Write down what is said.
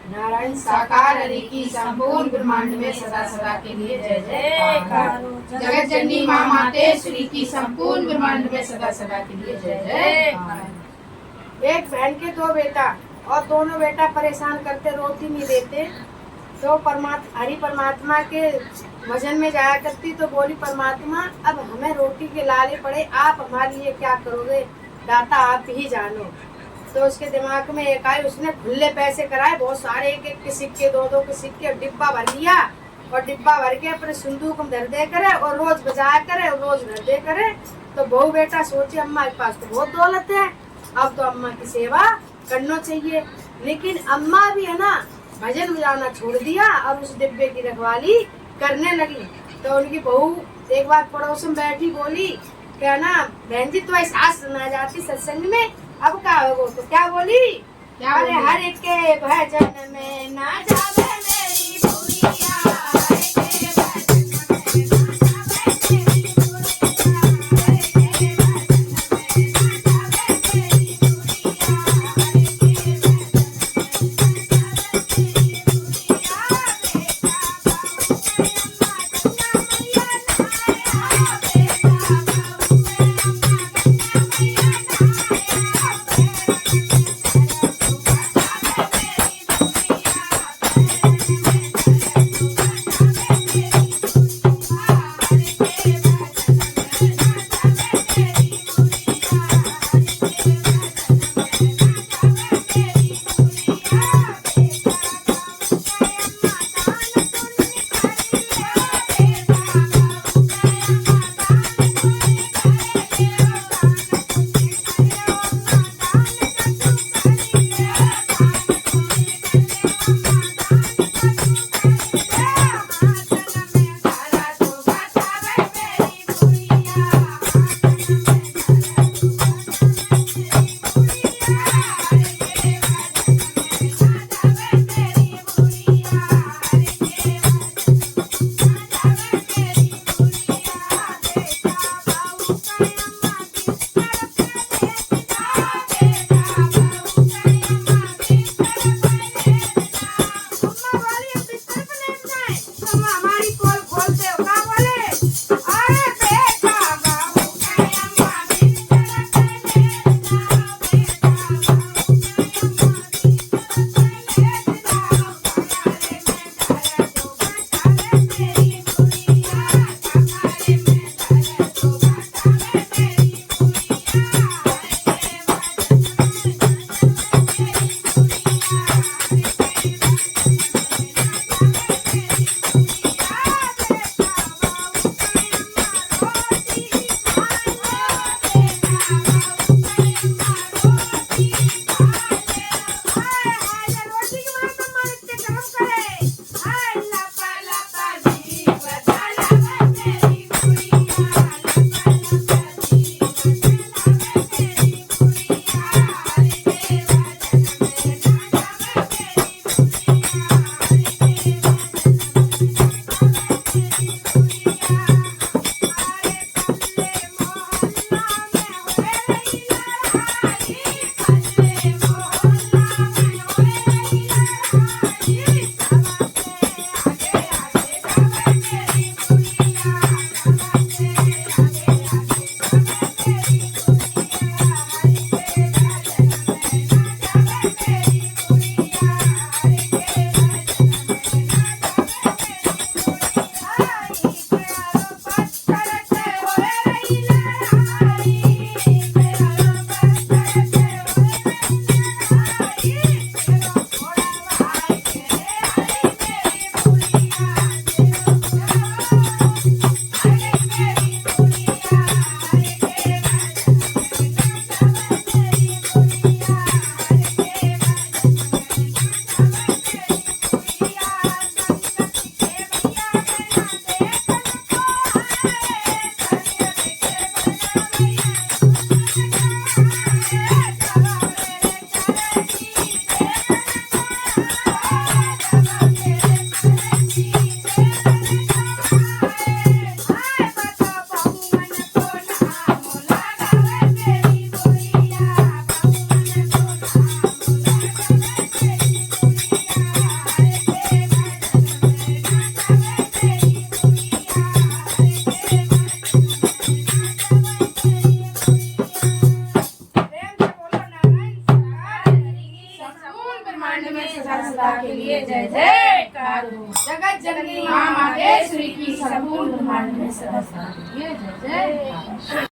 नारायण साकार हरि की संपूर्ण ब्रह्मांड में सदा सदा के लिए जय जयकार। जगत जननी माँ मातेश्वरी की संपूर्ण ब्रह्मांड में सदा सदा के लिए जय जयकार। एक बहन के दो बेटा और दोनों बेटा परेशान करते, रोटी नहीं देते। तो हरि परमात्मा के भजन में जाया करती तो बोली, परमात्मा अब हमें रोटी के लाले पड़े, आप हमारे लिए क्या करोगे, दाता आप ही जानो। तो उसके दिमाग में एक आई, उसने खुले पैसे कराए बहुत सारे, एक एक के सिक्के, दो दो के सिक्के, डिब्बा भर लिया और डिब्बा भर के अपने संदूक में धर दे करे और रोज बजाया करे और रोज धर दे करे। तो बहू बेटा सोचे अम्मा के पास तो बहुत दौलत है, अब तो अम्मा की सेवा करना चाहिए। लेकिन अम्मा भी है ना भजन बजाना छोड़ दिया और उस डिब्बे की रखवाली करने लगी। तो उनकी बहू एक बार पड़ोस में बैठी, बोली क्या ना बहन जी तुम्हारी सास सुना जाती सत्संग में, अब क्या होगा। तो क्या बोली, अरे हर एक के भजन में ना जावे मेरी बुढ़िया, सदा के लिए जय जयकार हो। जगत जननी माँ मातेश्वरी की संपूर्ण ब्रह्मांड में सदा सदा के लिए जय जयकार।